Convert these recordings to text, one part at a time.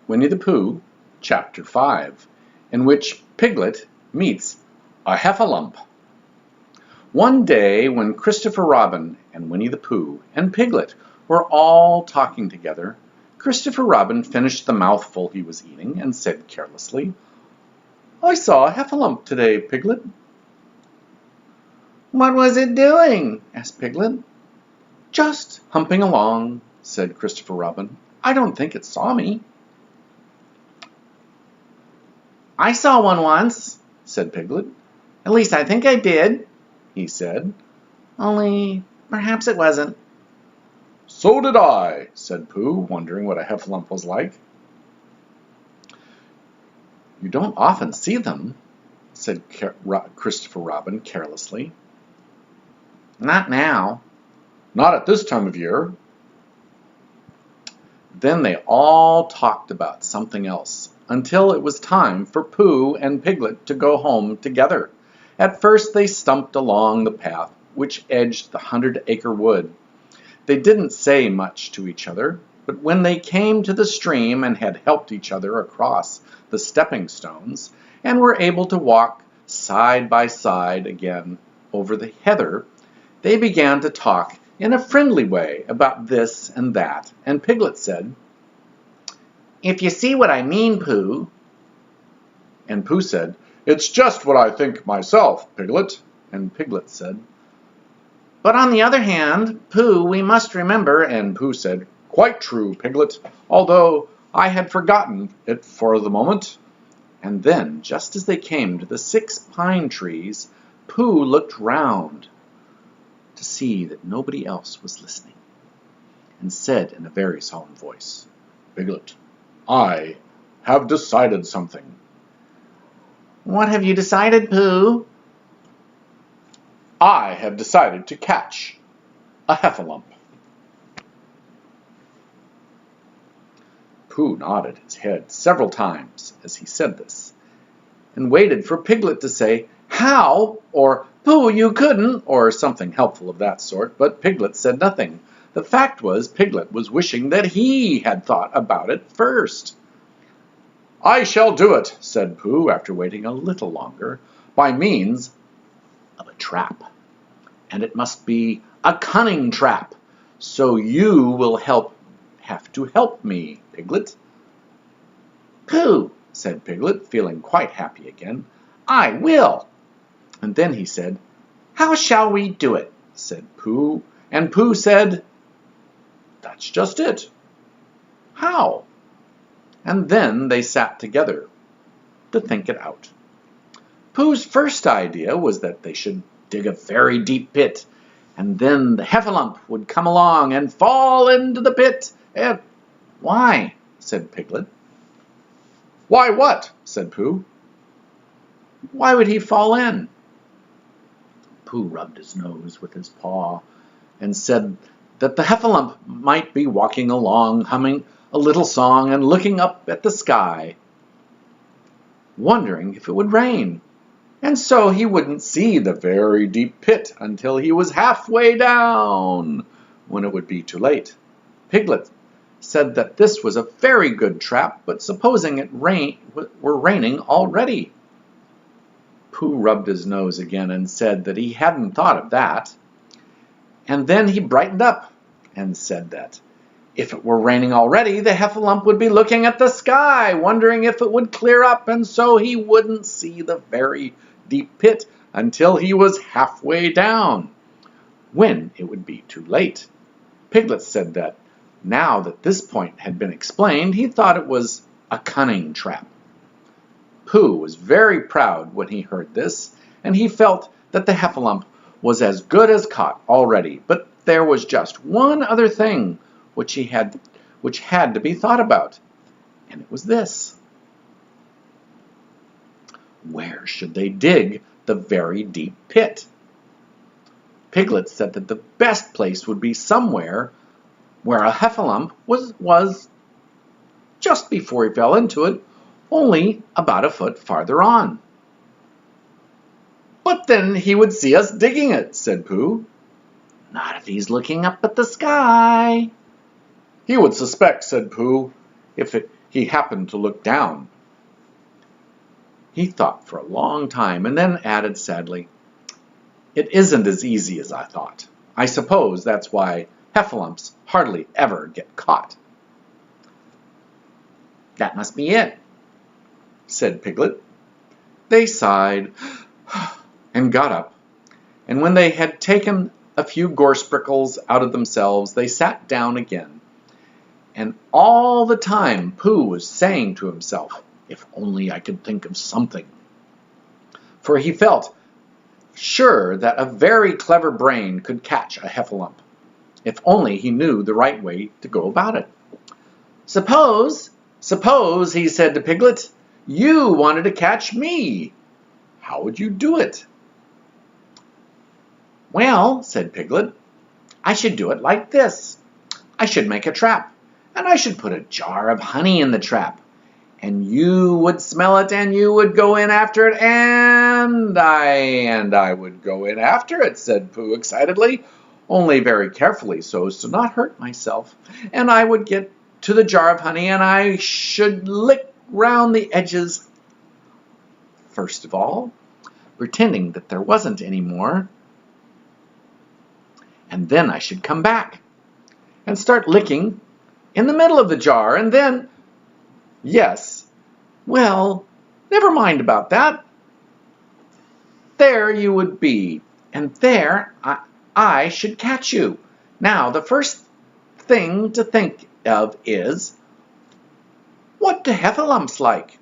Winnie the Pooh, Chapter 5, in which Piglet meets a heffalump. One day when Christopher Robin and Winnie the Pooh and Piglet were all talking together, Christopher Robin finished the mouthful he was eating and said carelessly, "I saw a heffalump today, Piglet." "What was it doing?" asked Piglet. "Just humping along," said Christopher Robin. "I don't think it saw me." "I saw one once," said Piglet. "At least I think I did," he said. "Only perhaps it wasn't." "So did I," said Pooh, wondering what a heffalump was like. "You don't often see them," said Christopher Robin carelessly. "Not now." "Not at this time of year." Then they all talked about something else, until it was time for Pooh and Piglet to go home together. At first they stumped along the path which edged the 100-acre wood. They didn't say much to each other, but when they came to the stream and had helped each other across the stepping stones, and were able to walk side by side again over the heather, they began to talk in a friendly way about this and that, and Piglet said, "If you see what I mean, Pooh." And Pooh said, "It's just what I think myself, Piglet." And Piglet said, "But on the other hand, Pooh, we must remember," and Pooh said, "Quite true, Piglet, although I had forgotten it for the moment." And then, just as they came to the 6 pine trees, Pooh looked round to see that nobody else was listening, and said in a very solemn voice, "Piglet, I have decided something." "What have you decided, Pooh?" "I have decided to catch a heffalump." Pooh nodded his head several times as he said this, and waited for Piglet to say, "How?" or "Pooh, you couldn't," or something helpful of that sort, but Piglet said nothing. The fact was, Piglet was wishing that he had thought about it first. "I shall do it," said Pooh, after waiting a little longer, "by means of a trap. And it must be a cunning trap, so you will have to help me, Piglet." "Pooh," said Piglet, feeling quite happy again, "I will." And then he said, "How shall we do it?" said Pooh, and Pooh said, "That's just it. How?" And then they sat together to think it out. Pooh's first idea was that they should dig a very deep pit, and then the heffalump would come along and fall into the pit. And "Why?" said Piglet. "Why what?" said Pooh. "Why would he fall in?" Pooh rubbed his nose with his paw and said that the heffalump might be walking along, humming a little song and looking up at the sky, wondering if it would rain, and so he wouldn't see the very deep pit until he was halfway down, when it would be too late. Piglet said that this was a very good trap, but supposing it were raining already? Pooh rubbed his nose again and said that he hadn't thought of that. And then he brightened up and said that if it were raining already, the heffalump would be looking at the sky, wondering if it would clear up, and so he wouldn't see the very deep pit until he was halfway down, when it would be too late. Piglet said that now that this point had been explained, he thought it was a cunning trap. Pooh was very proud when he heard this, and he felt that the heffalump was as good as caught already, but there was just one other thing which had to be thought about, and it was this: where should they dig the very deep pit? Piglet said that the best place would be somewhere where a heffalump was just before he fell into it, only about a foot farther on. "But then he would see us digging it," said Pooh. "Not if he's looking up at the sky." "He would suspect," said Pooh. "If he happened to look down. He thought for a long time and then added sadly, "It isn't as easy as I thought. I suppose that's why heffalumps hardly ever get caught." "That must be it," said Piglet. They sighed and got up, and when they had taken a few gorsprickles out of themselves, they sat down again. And all the time Pooh was saying to himself, "If only I could think of something." For he felt sure that a very clever brain could catch a heffalump, if only he knew the right way to go about it. Suppose, he said to Piglet, "you wanted to catch me. How would you do it?" "Well," said Piglet, "I should do it like this. I should make a trap, and I should put a jar of honey in the trap, and you would smell it, and you would go in after it, and I would go in after it," said Pooh excitedly, "only very carefully so as to not hurt myself, and I would get to the jar of honey, and I should lick round the edges first of all, pretending that there wasn't any more, and then I should come back and start licking in the middle of the jar, and then, yes, well, never mind about that. There you would be, and there I should catch you. Now, the first thing to think of is, what do heffalumps like?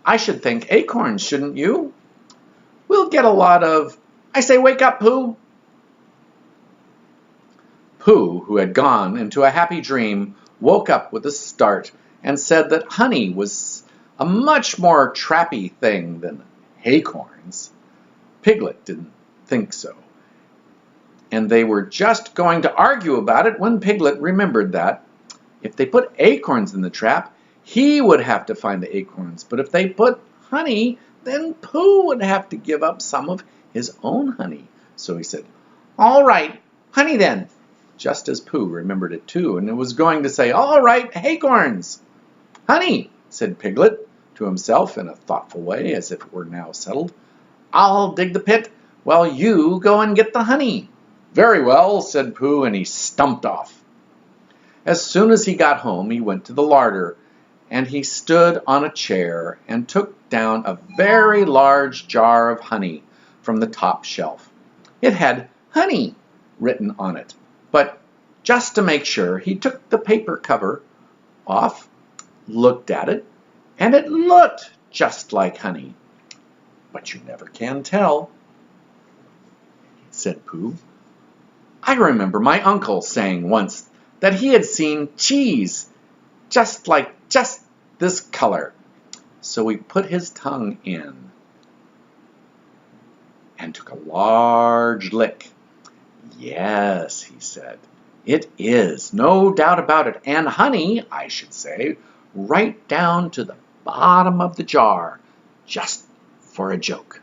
I should think acorns, shouldn't you? We'll get a lot of... I say, wake up, Pooh!" Pooh, who had gone into a happy dream, woke up with a start and said that honey was a much more trappy thing than acorns. Piglet didn't think so, and they were just going to argue about it when Piglet remembered that if they put acorns in the trap, he would have to find the acorns, but if they put honey, then Pooh would have to give up some of his own honey. So he said, "All right, honey then," just as Pooh remembered it too, and was going to say, "All right, acorns." "Honey," said Piglet to himself in a thoughtful way, as if it were now settled. "I'll dig the pit while you go and get the honey." "Very well," said Pooh, and he stumped off. As soon as he got home, he went to the larder, and he stood on a chair and took down a very large jar of honey from the top shelf. It had "honey" written on it, but just to make sure, he took the paper cover off, looked at it, and it looked just like honey. "But you never can tell," said Pooh. "I remember my uncle saying once that he had seen cheese just this color." So he put his tongue in and took a large lick. "Yes," he said, "it is, no doubt about it, and honey, I should say, right down to the bottom of the jar, just for a joke.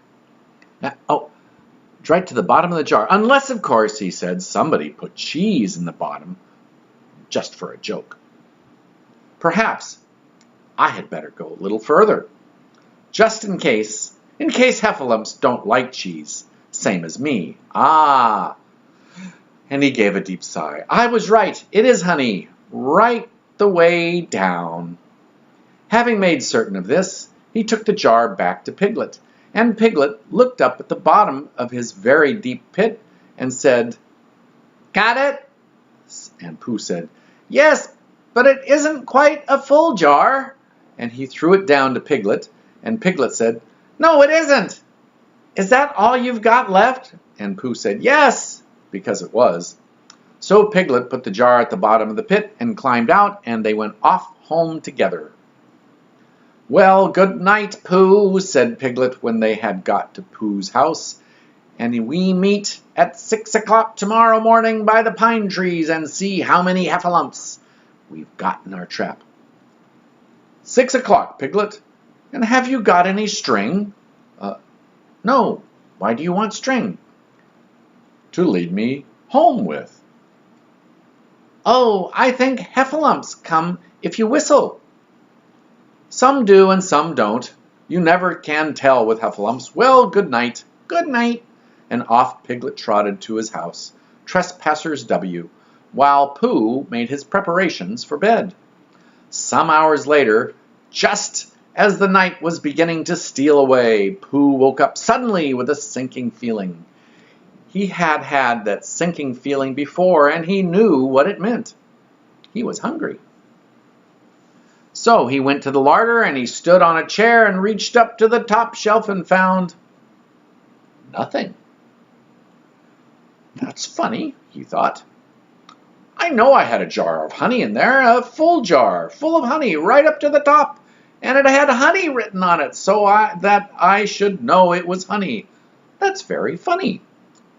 Right to the bottom of the jar, unless, of course," he said, "somebody put cheese in the bottom, just for a joke. Perhaps I had better go a little further, just in case heffalumps don't like cheese, same as me. Ah!" And he gave a deep sigh. "I was right. It is honey, right the way down." Having made certain of this, he took the jar back to Piglet, and Piglet looked up at the bottom of his very deep pit and said, "Got it?" And Pooh said, "Yes, but it isn't quite a full jar." And he threw it down to Piglet, and Piglet said, "No, it isn't. Is that all you've got left?" And Pooh said, "Yes," because it was. So Piglet put the jar at the bottom of the pit and climbed out, and they went off home together. "Well, good night, Pooh," said Piglet when they had got to Pooh's house, "and we meet at 6 o'clock tomorrow morning by the pine trees and see how many heffalumps we've got in our trap." "6 o'clock, Piglet. And have you got any string?" "No. Why do you want string?" "To lead me home with." "Oh, I think heffalumps come if you whistle." Some do and some don't. You never can tell with heffalumps. Well, good night. Good night. And off Piglet trotted to his house, Trespassers W, while Pooh made his preparations for bed. Some hours later, just as the night was beginning to steal away, Pooh woke up suddenly with a sinking feeling. He had had that sinking feeling before, and he knew what it meant. He was hungry. So he went to the larder, and he stood on a chair and reached up to the top shelf and found nothing. That's funny, he thought. I know I had a jar of honey in there, a full jar, full of honey, right up to the top, and it had honey written on it, so that I should know it was honey. That's very funny.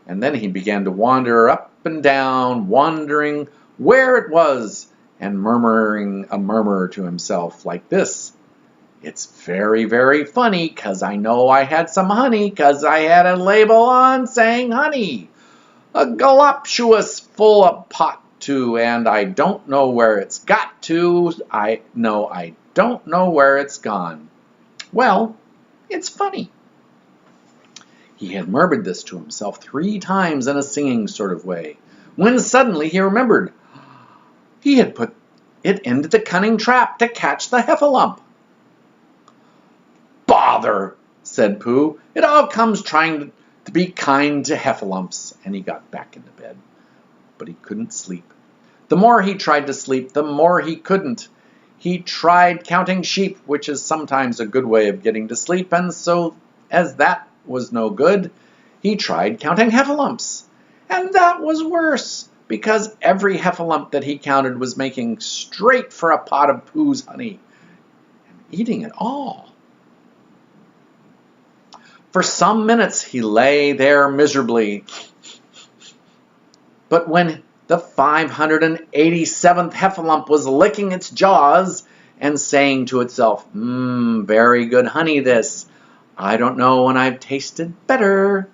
And then he began to wander up and down, wondering where it was, and murmuring a murmur to himself like this. It's very, very funny, 'cause I know I had some honey, 'cause I had a label on saying honey. A galoptuous full of pot to, and I don't know where it's got to. I don't know where it's gone. Well, it's funny. He had murmured this to himself 3 times in a singing sort of way, when suddenly he remembered he had put it into the cunning trap to catch the heffalump. Bother, said Pooh. It all comes trying to be kind to heffalumps, and he got back into bed. But he couldn't sleep. The more he tried to sleep, the more he couldn't. He tried counting sheep, which is sometimes a good way of getting to sleep, and so as that was no good, he tried counting heffalumps. And that was worse, because every heffalump that he counted was making straight for a pot of Pooh's honey and eating it all. For some minutes he lay there miserably. But when the 587th heffalump was licking its jaws and saying to itself, very good honey this. I don't know when I've tasted better.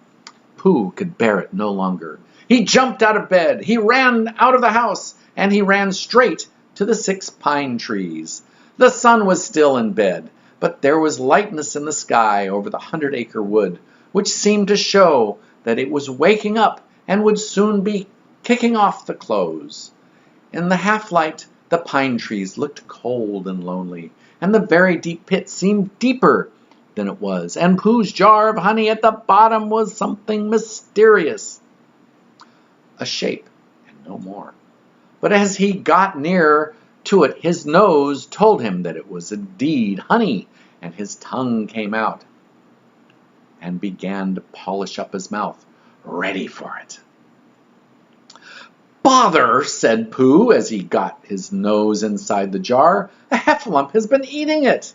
Pooh could bear it no longer. He jumped out of bed, he ran out of the house, and he ran straight to the 6 pine trees. The sun was still in bed, but there was lightness in the sky over the 100-acre wood, which seemed to show that it was waking up and would soon be kicking off the clothes. In the half-light, the pine trees looked cold and lonely, and the very deep pit seemed deeper than it was, and Pooh's jar of honey at the bottom was something mysterious. A shape, and no more. But as he got nearer to it, his nose told him that it was indeed honey, and his tongue came out and began to polish up his mouth, ready for it. Bother, said Pooh as he got his nose inside the jar. A heffalump has been eating it.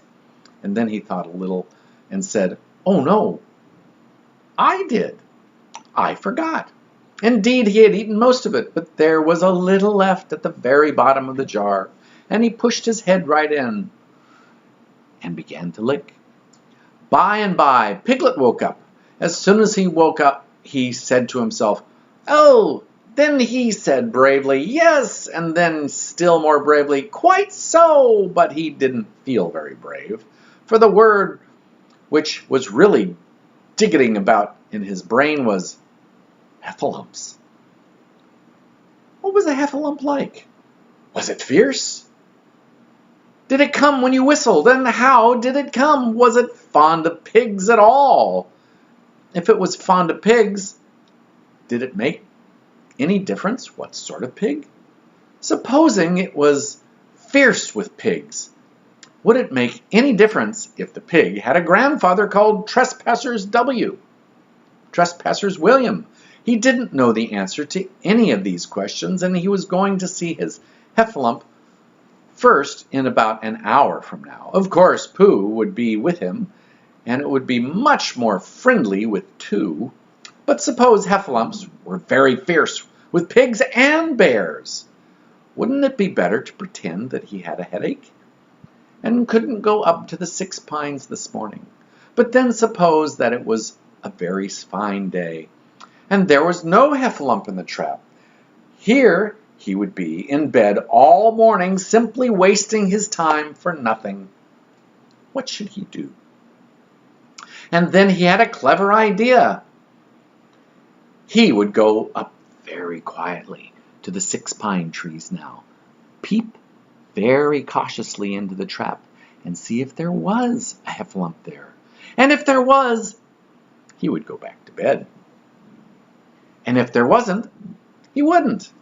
And then he thought a little and said, oh no, I did. I forgot. Indeed, he had eaten most of it, but there was a little left at the very bottom of the jar, and he pushed his head right in and began to lick. By and by, Piglet woke up. As soon as he woke up, he said to himself, oh, then he said bravely, yes, and then still more bravely, quite so, but he didn't feel very brave, for the word which was really digging about in his brain was heffalumps. What was a heffalump like? Was it fierce? Did it come when you whistled? And how did it come? Was it fond of pigs at all? If it was fond of pigs, did it make any difference what sort of pig? Supposing it was fierce with pigs, would it make any difference if the pig had a grandfather called Trespassers W? Trespassers William? He didn't know the answer to any of these questions, and he was going to see his heffalump first in about an hour from now. Of course, Pooh would be with him, and it would be much more friendly with 2. But suppose heffalumps were very fierce with pigs and bears. Wouldn't it be better to pretend that he had a headache and couldn't go up to the 6 pines this morning? But then suppose that it was a very fine day, and there was no heffalump in the trap. Here he would be in bed all morning, simply wasting his time for nothing. What should he do? And then he had a clever idea. He would go up very quietly to the 6 pine trees now, peep very cautiously into the trap, and see if there was a heffalump there. And if there was, he would go back to bed. And if there wasn't, he wouldn't.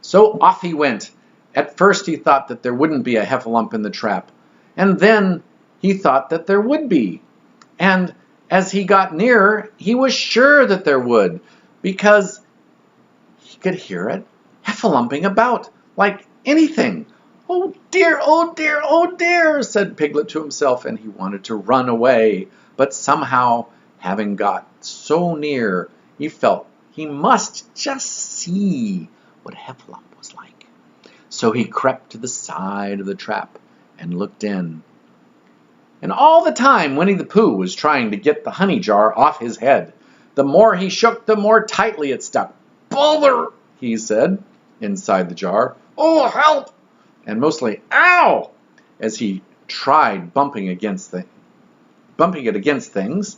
So off he went. At first he thought that there wouldn't be a heffalump in the trap, and then he thought that there would be. And as he got nearer, he was sure that there would, because he could hear it heffalumping about like anything. "Oh dear, oh dear, oh dear," said Piglet to himself, and he wanted to run away. But somehow, having got so near, he felt he must just see what a heffalump was like. So he crept to the side of the trap and looked in. And all the time Winnie the Pooh was trying to get the honey jar off his head. The more he shook, the more tightly it stuck. "Bother," he said, inside the jar. "Oh, help!" And mostly, "Ow!" as he tried bumping it against things.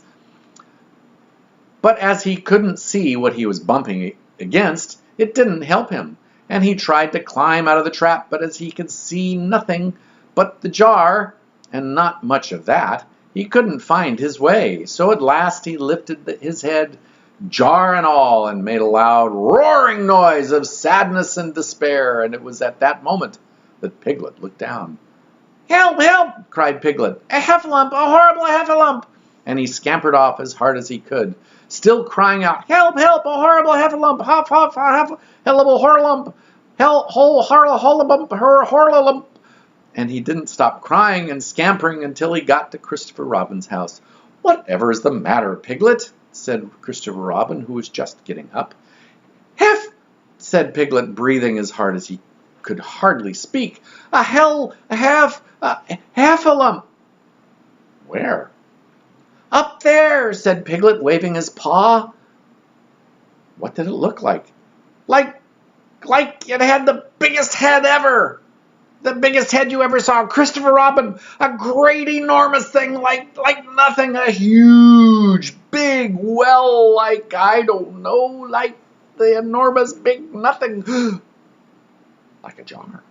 But as he couldn't see what he was bumping against, it didn't help him. And he tried to climb out of the trap, but as he could see nothing but the jar, and not much of that, he couldn't find his way. So at last he lifted his head, jar and all, and made a loud roaring noise of sadness and despair. And it was at that moment that Piglet looked down. "Help, help!" cried Piglet. "A heffalump, a horrible heffalump!" And he scampered off as hard as he could, still crying out, "Help, help, a horrible heffalump, huff, huff, huff, hellable horlump, hell, hole, horlabump, horlalump." And he didn't stop crying and scampering until he got to Christopher Robin's house. "Whatever is the matter, Piglet?" said Christopher Robin, who was just getting up. "Heff," said Piglet, breathing as hard as he could hardly speak. Half a lump." "Where?" "Up there," said Piglet, waving his paw. What did it look like? Like it had the biggest head ever. The biggest head you ever saw, Christopher Robin. A great, enormous thing, like nothing. A huge, big well, like, I don't know, like the enormous big nothing. Like a jar.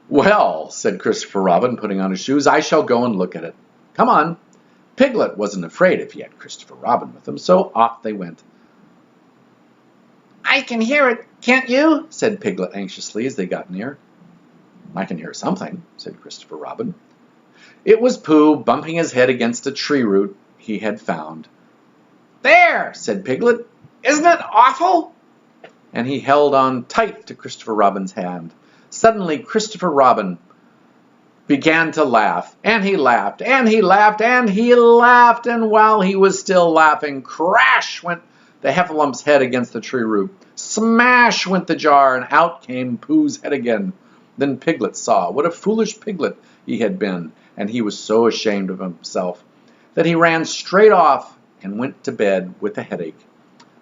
"Well," said Christopher Robin, putting on his shoes, "I shall go and look at it. Come on." Piglet wasn't afraid if he had Christopher Robin with him, so off they went. "I can hear it, can't you?" said Piglet anxiously as they got near. "I can hear something," said Christopher Robin. It was Pooh bumping his head against a tree root he had found. "There," said Piglet. "Isn't it awful?" And he held on tight to Christopher Robin's hand. Suddenly Christopher Robin began to laugh, and he laughed, and he laughed, and he laughed, and while he was still laughing, crash went the heffalump's head against the tree root. Smash went the jar, and out came Pooh's head again. Then Piglet saw what a foolish piglet he had been, and he was so ashamed of himself that he ran straight off and went to bed with a headache.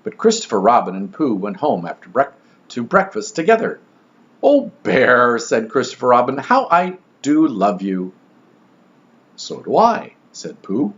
But Christopher Robin and Pooh went home after to breakfast together. "Oh, Bear," said Christopher Robin, "how I do love you." "So do I," said Pooh.